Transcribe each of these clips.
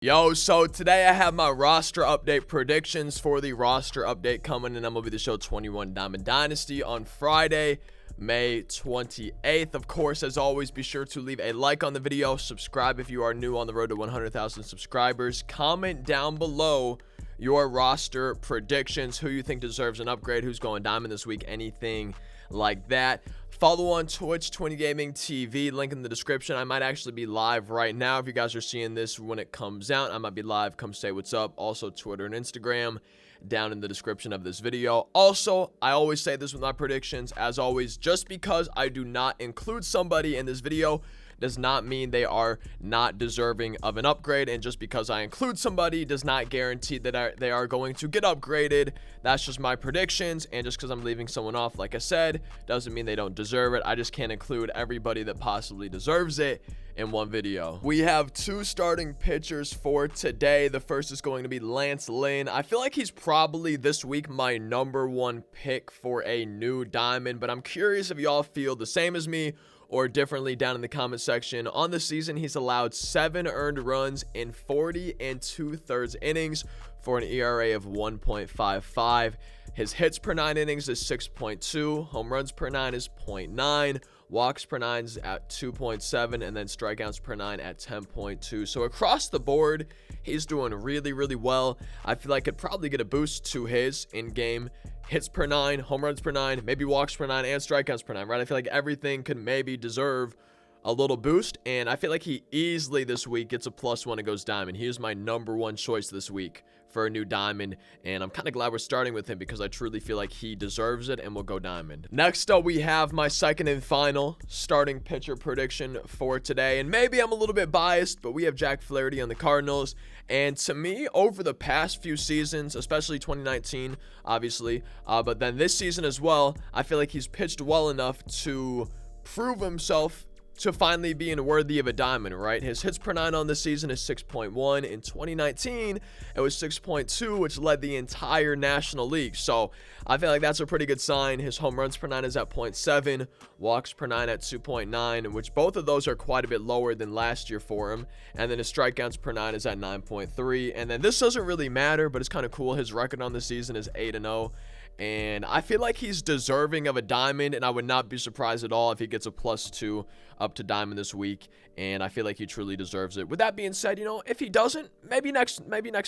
Yo, so today I have my roster update predictions for the roster update coming in MLB The Show 21 Diamond Dynasty on Friday, May 28th. Of course, as always, be sure to leave a like on the video, subscribe if you are new on the road to 100,000 subscribers, comment down below your roster predictions, who you think deserves an upgrade, who's going diamond this week, anything like that. Follow on Twitch, Twin Gaming TV, link in the description. I might actually be live right now. If you guys are seeing this when it comes out, I might be live. Come say what's up. Also Twitter and Instagram down in the description of this video. Also, I always say this with my predictions, as always, just because I do not include somebody in this video does not mean they are not deserving of an upgrade, and just because I include somebody does not guarantee that they are going to get upgraded. That's just my predictions, and just because I'm leaving someone off, like I said, doesn't mean they don't deserve it. I just can't include everybody that possibly deserves it in one video. We have two starting pitchers for today. The first is going to be Lance Lynn. I feel like he's probably this week my #1 pick for a new diamond, but I'm curious if y'all feel the same as me or differently down in the comment section. On the season, he's allowed 7 earned runs in 40 2/3 innings for an ERA of 1.55. His hits per 9 innings is 6.2, home runs per 9 is 0.9, walks per 9 is at 2.7, and then strikeouts per 9 at 10.2. So across the board, he's doing really well. I feel like could probably get a boost to his in-game hits per 9, home runs per 9, maybe walks per 9, and strikeouts per 9, right? I feel like everything could maybe deserve a little boost, and I feel like he easily this week gets a +1 and goes diamond. He is my #1 choice this week for a new diamond, and I'm kind of glad we're starting with him because I truly feel like he deserves it and will go diamond. Next up, we have my second and final starting pitcher prediction for today, and maybe I'm a little bit biased, but we have Jack Flaherty on the Cardinals, and to me, over the past few seasons, especially 2019, obviously, but then this season as well, I feel like he's pitched well enough to prove himself to finally being worthy of a diamond, right? His hits per 9 on this season is 6.1. In 2019, it was 6.2, which led the entire National League. So I feel like that's a pretty good sign. His home runs per 9 is at 0.7, walks per 9 at 2.9, which both of those are quite a bit lower than last year for him. And then his strikeouts per 9 is at 9.3. And then this doesn't really matter, but it's kind of cool. His record on the season is 8-0. And I feel like he's deserving of a diamond, and I would not be surprised at all if he gets a +2 up to diamond this week, and I feel like he truly deserves it. With that being said, if he doesn't, maybe next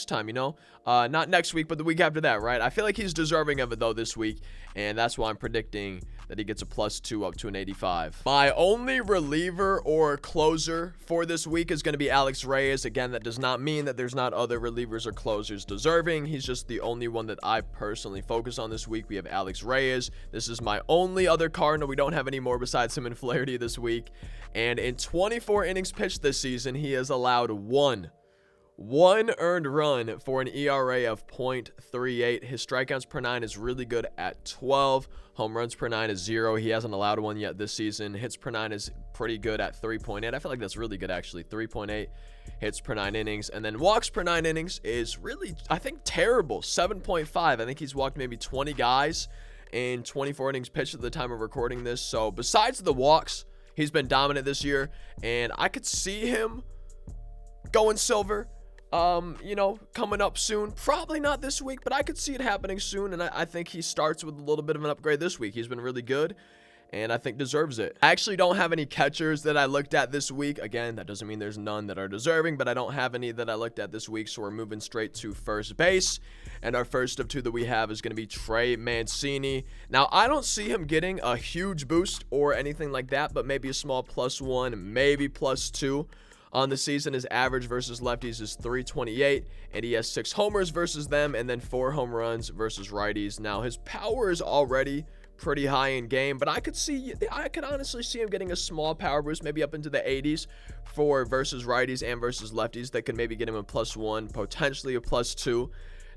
time, not next week, but the week after that, right? I feel like he's deserving of it though this week, and that's why I'm predicting that he gets a +2 up to an 85. My only reliever or closer for this week is going to be Alex Reyes. Again, that does not mean that there's not other relievers or closers deserving. He's just the only one that I personally focus on this week. We have Alex Reyes. This is my only other Cardinal. We don't have any more besides him and Flaherty this week. And in 24 innings pitched this season, he has allowed one earned run for an ERA of 0.38. His strikeouts per 9 is really good at 12. Home runs per 9 is 0. He hasn't allowed one yet this season. Hits per 9 is pretty good at 3.8. I feel like that's really good, actually. 3.8 hits per 9 innings. And then walks per 9 innings is really, I think, terrible. 7.5. I think he's walked maybe 20 guys in 24 innings pitched at the time of recording this. So besides the walks, he's been dominant this year. And I could see him going silver. Coming up soon. Probably not this week, but I could see it happening soon, and I think he starts with a little bit of an upgrade this week. He's been really good, and I think deserves it. I actually don't have any catchers that I looked at this week. Again, that doesn't mean there's none that are deserving, but I don't have any that I looked at this week, so we're moving straight to first base, and our first of two that we have is going to be Trey Mancini. Now, I don't see him getting a huge boost or anything like that, but maybe a small +1, maybe +2. On the season, his average versus lefties is 328, and he has 6 homers versus them, and then 4 home runs versus righties. Now, his power is already pretty high in game, but I could honestly see him getting a small power boost, maybe up into the 80s for versus righties and versus lefties. That could maybe get him a +1, potentially a +2.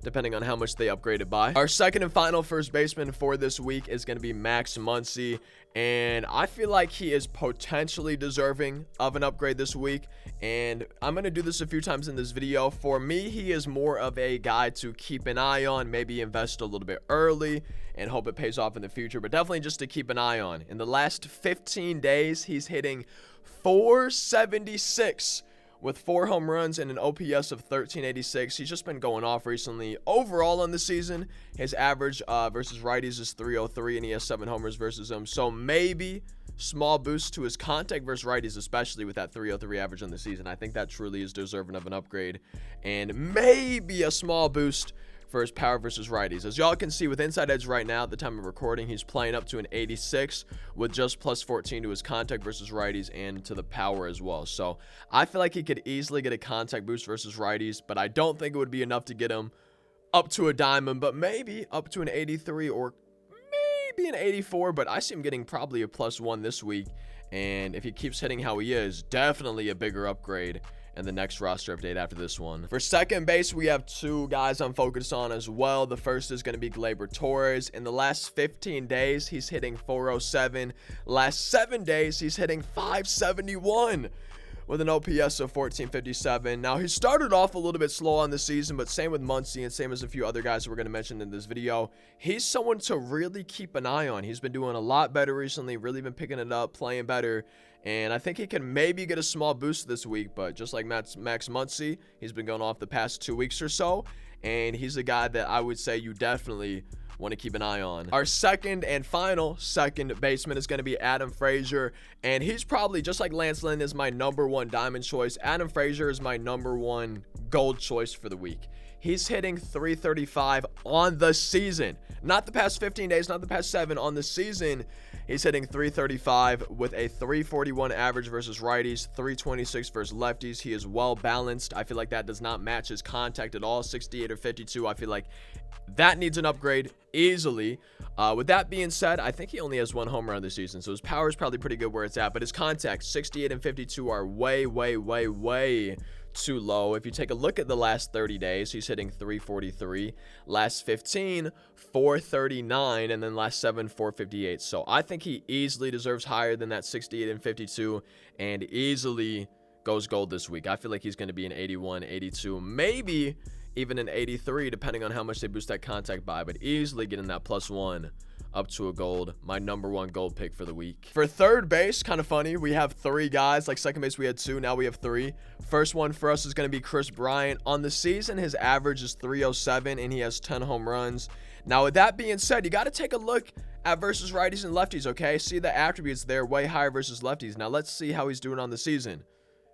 Depending on how much they upgraded by. Our second and final first baseman for this week is going to be Max Muncy, and I feel like he is potentially deserving of an upgrade this week, and I'm going to do this a few times in this video. For me, he is more of a guy to keep an eye on, maybe invest a little bit early and hope it pays off in the future, but definitely just to keep an eye on. In the last 15 days, he's hitting .476 with 4 home runs and an OPS of 1386. He's just been going off recently. Overall on the season, his average versus righties is 303, and he has 7 homers versus them. So maybe small boost to his contact versus righties, especially with that 303 average on the season. I think that truly is deserving of an upgrade, and maybe a small boost for his power versus righties. As y'all can see with Inside Edge right now, at the time of recording, he's playing up to an 86 with just plus 14 to his contact versus righties and to the power as well. So I feel like he could easily get a contact boost versus righties, but I don't think it would be enough to get him up to a diamond, but maybe up to an 83 or maybe an 84. But I see him getting probably a +1 this week, and if he keeps hitting how he is, definitely a bigger upgrade and the next roster update after this one. For second base, we have 2 guys I'm focused on as well. The first is going to be Gleyber Torres. In the last 15 days, he's hitting 407. Last 7 days, he's hitting 571 with an OPS of 1457. Now, he started off a little bit slow on the season, but same with Muncy and same as a few other guys that we're going to mention in this video. He's someone to really keep an eye on. He's been doing a lot better recently, really been picking it up, playing better. And I think he can maybe get a small boost this week, but just like Max Muncy, he's been going off the past 2 weeks or so, and he's a guy that I would say you definitely want to keep an eye on. Our second and final second baseman is going to be Adam Frazier, and he's probably, just like Lance Lynn is my #1 diamond choice, Adam Frazier is my #1 gold choice for the week. He's hitting 335 on the season. Not the past 15 days, not the past 7. On the season, he's hitting 335 with a 341 average versus righties, 326 versus lefties. He is well balanced. I feel like that does not match his contact at all. 68 or 52. I feel like that needs an upgrade easily. With that being said, I think he only has 1 home run this season, so his power is probably pretty good where it's at. But his contacts, 68 and 52, are way too low. If you take a look at the last 30 days, he's hitting 343. Last 15, 439, and then last 7, 458. So I think he easily deserves higher than that 68 and 52, and easily goes gold this week. I feel like he's going to be an 81, 82, maybe even an 83, depending on how much they boost that contact by, but easily getting that +1 up to a gold. My #1 gold pick for the week. For third base, kind of funny, we have 3 guys. Like second base we had 2, now we have 3. First one for us is going to be Chris Bryant. On the season, his average is 307, and he has 10 home runs. Now, with that being said, you got to take a look at versus righties and lefties, okay? See the attributes there, way higher versus lefties. Now, let's see how he's doing on the season.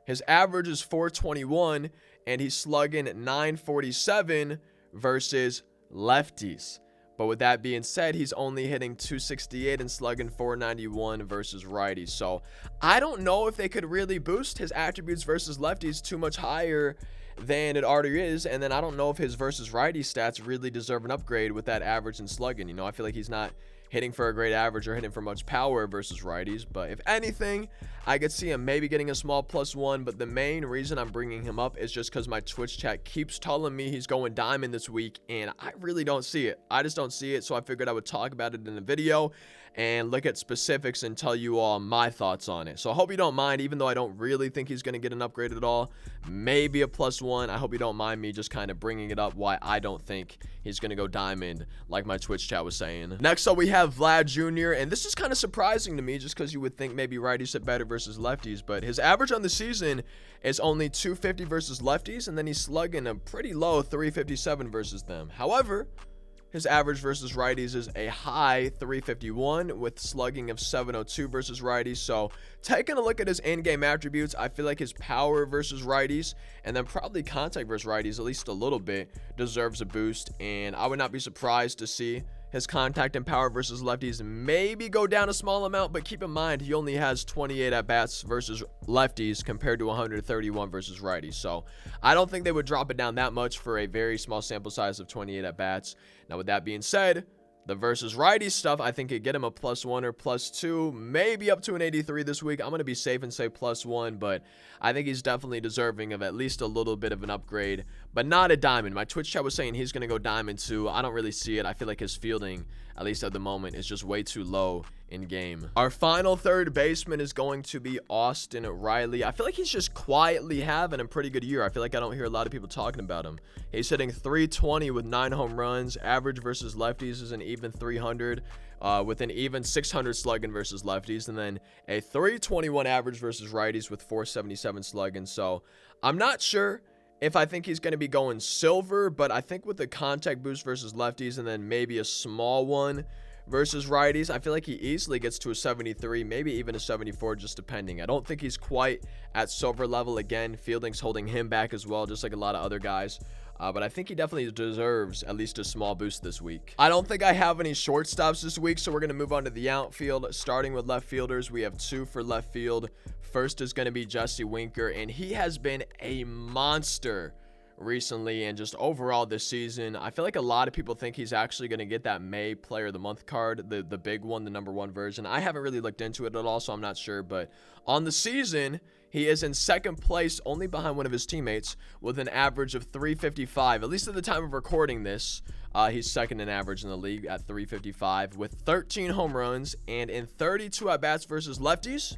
His average is 421, and he's slugging 947 versus lefties. But with that being said, he's only hitting 268 and slugging 491 versus righties. So I don't know if they could really boost his attributes versus lefties too much higher than it already is. And then I don't know if his versus righty stats really deserve an upgrade with that average and slugging. You know, I feel like he's not hitting for a great average or hitting for much power versus righties. But if anything, I could see him maybe getting a small +1. But the main reason I'm bringing him up is just because my Twitch chat keeps telling me he's going diamond this week, and I really don't see it. I just don't see it, so I figured I would talk about it in a video and look at specifics and tell you all my thoughts on it. So I hope you don't mind, even though I don't really think he's going to get an upgrade at all. Maybe a +1. I hope you don't mind me just kind of bringing it up why I don't think he's going to go diamond, like my Twitch chat was saying. Next up, we have Vlad Jr., and this is kind of surprising to me just because you would think maybe righties hit better versus lefties, but his average on the season is only 250 versus lefties, and then he's slugging a pretty low 357 versus them. However, his average versus righties is a high 351 with slugging of 702 versus righties. So taking a look at his in-game attributes, I feel like his power versus righties and then probably contact versus righties, at least a little bit, deserves a boost. And I would not be surprised to see his contact and power versus lefties maybe go down a small amount, but keep in mind he only has 28 at-bats versus lefties compared to 131 versus righties. So I don't think they would drop it down that much for a very small sample size of 28 at-bats. Now, with that being said, the versus righty stuff, I think could get him a +1 or +2, maybe up to an 83 this week. I'm going to be safe and say +1, but I think he's definitely deserving of at least a little bit of an upgrade, but not a diamond. My Twitch chat was saying he's going to go diamond too. I don't really see it. I feel like his fielding, at least at the moment, is just way too low in game. Our final third baseman is going to be Austin Riley. I feel like he's just quietly having a pretty good year. I feel like I don't hear a lot of people talking about him. He's hitting .320 with 9 home runs. Average versus lefties is an even .300 with an even .600 slugging versus lefties, and then a .321 average versus righties with .477 slugging. So I'm not sure if I think he's going to be going silver, but I think with the contact boost versus lefties and then maybe a small one versus righties, I feel like he easily gets to a 73, maybe even a 74, just depending. I don't think he's quite at silver level. Again, fielding's holding him back as well, just like a lot of other guys. But I think he definitely deserves at least a small boost this week. I don't think I have any shortstops this week, so we're going to move on to the outfield. Starting with left fielders, we have 2 for left field. First is going to be Jesse Winker, and he has been a monster recently and just overall this season. I feel like a lot of people think he's actually going to get that May Player of the Month card, the big one, the #1 version. I haven't really looked into it at all, so I'm not sure, but on the season, he is in second place, only behind one of his teammates, with an average of .355. At least at the time of recording this, he's second in average in the league at .355 with 13 home runs, and in 32 at-bats versus lefties,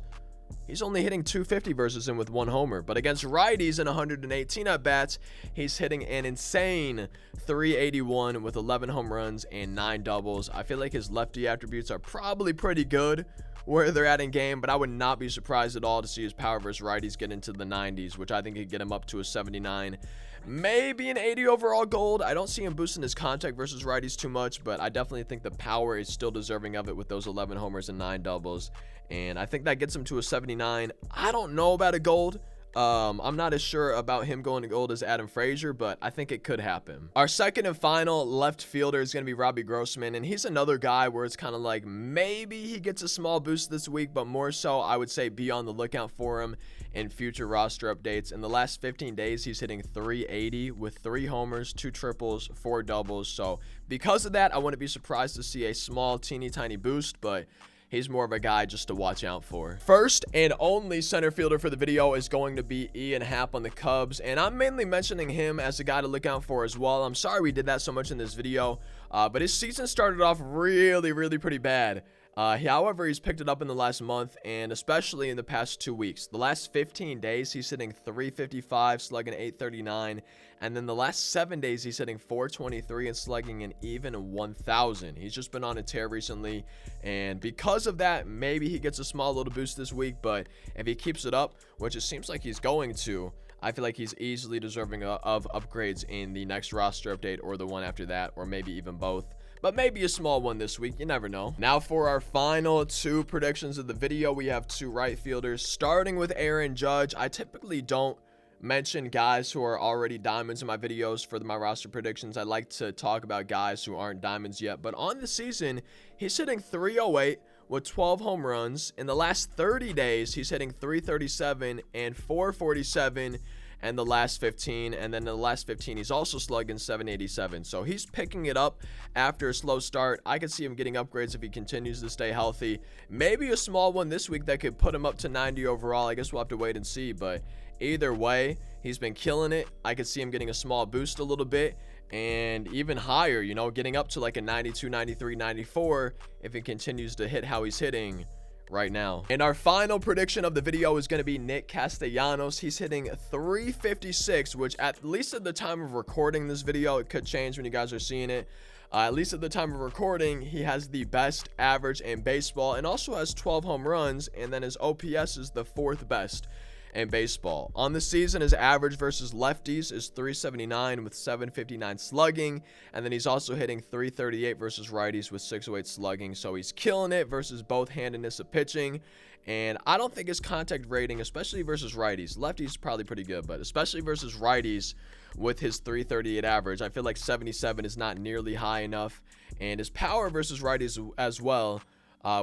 he's only hitting .250 versus him with 1 homer. But against righties in 118 at-bats, he's hitting an insane .381 with 11 home runs and 9 doubles. I feel like his lefty attributes are probably pretty good where they're at in game, but I would not be surprised at all to see his power versus righties get into the 90s, which I think could get him up to a 79. Maybe an 80 overall gold. I don't see him boosting his contact versus righties too much, but I definitely think the power is still deserving of it with those 11 homers and 9 doubles. And I think that gets him to a 79. I don't know about a gold. I'm not as sure about him going to gold as Adam Frazier, but I think it could happen. Our second and final left fielder is going to be Robbie Grossman, and he's another guy where it's kind of like maybe he gets a small boost this week, but more so I would say be on the lookout for him in future roster updates. In the last 15 days, he's hitting .380 with 3 homers, 2 triples, 4 doubles. So because of that, I wouldn't be surprised to see a small, teeny tiny boost, but he's more of a guy just to watch out for. First and only center fielder for the video is going to be Ian Happ on the Cubs, and I'm mainly mentioning him as a guy to look out for as well. I'm sorry we did that so much in this video, but his season started off really pretty bad. However, he's picked it up in the last month, and especially in the past 2 weeks. The last 15 days, he's hitting .355, slugging .839, and then the last 7 days, he's hitting .423 and slugging an even 1,000. He's just been on a tear recently, and because of that, maybe he gets a small little boost this week, but if he keeps it up, which it seems like he's going to, I feel like he's easily deserving of upgrades in the next roster update or the one after that, or maybe even both. But maybe a small one this week, you never know. Now for our final 2 predictions of the video, we have 2 right fielders, starting with Aaron Judge. I typically don't mention guys who are already diamonds in my videos for my roster predictions. I like to talk about guys who aren't diamonds yet, but on the season, he's hitting .308 with 12 home runs. In the last 30 days, he's hitting .337 and .447. And the last 15, and then in the last 15 he's also slugging .787. So he's picking it up after a slow start. I could see him getting upgrades if he continues to stay healthy. Maybe a small one this week that could put him up to 90 overall. I guess we'll have to wait and see, but either way, he's been killing it. I could see him getting a small boost a little bit and even higher, you know, getting up to like a 92, 93, 94 if he continues to hit how he's hitting right now. And our final prediction of the video is going to be Nick Castellanos. He's hitting .356, which at least at the time of recording this video, it could change when you guys are seeing it. At least at the time of recording, he has the best average in baseball and also has 12 home runs, and then his OPS is the 4th best in baseball. On the season, his average versus lefties is .379 with .759 slugging, and then he's also hitting .338 versus righties with .608 slugging. So he's killing it versus both handedness of pitching, and I don't think his contact rating, especially versus righties, lefties probably pretty good, but especially versus righties with his .338 average, I feel like 77 is not nearly high enough, and his power versus righties as well,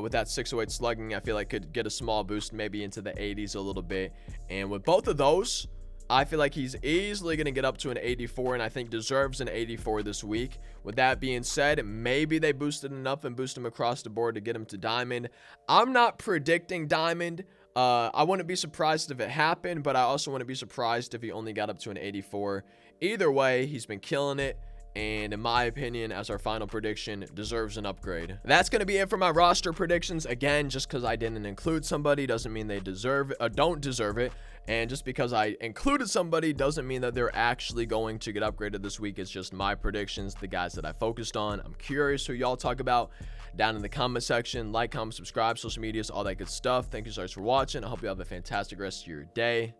with that .608 slugging, I feel like could get a small boost maybe into the 80s a little bit. And with both of those, I feel like he's easily going to get up to an 84, and I think deserves an 84 this week. With that being said, maybe they boosted enough and boost him across the board to get him to diamond. I'm not predicting diamond. I wouldn't be surprised if it happened, but I also wouldn't be surprised if he only got up to an 84. Either way, he's been killing it. and in my opinion, as our final prediction, deserves an upgrade. That's going to be it for my roster predictions. Again, just because I didn't include somebody doesn't mean they don't deserve it, and just because I included somebody doesn't mean that they're actually going to get upgraded this week. It's just my predictions, the guys that I focused on. I'm curious who y'all talk about down in the comment section. Like, comment, subscribe, social medias, all that good stuff. Thank you so much for watching. I hope you have a fantastic rest of your day.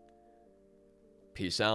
Peace out.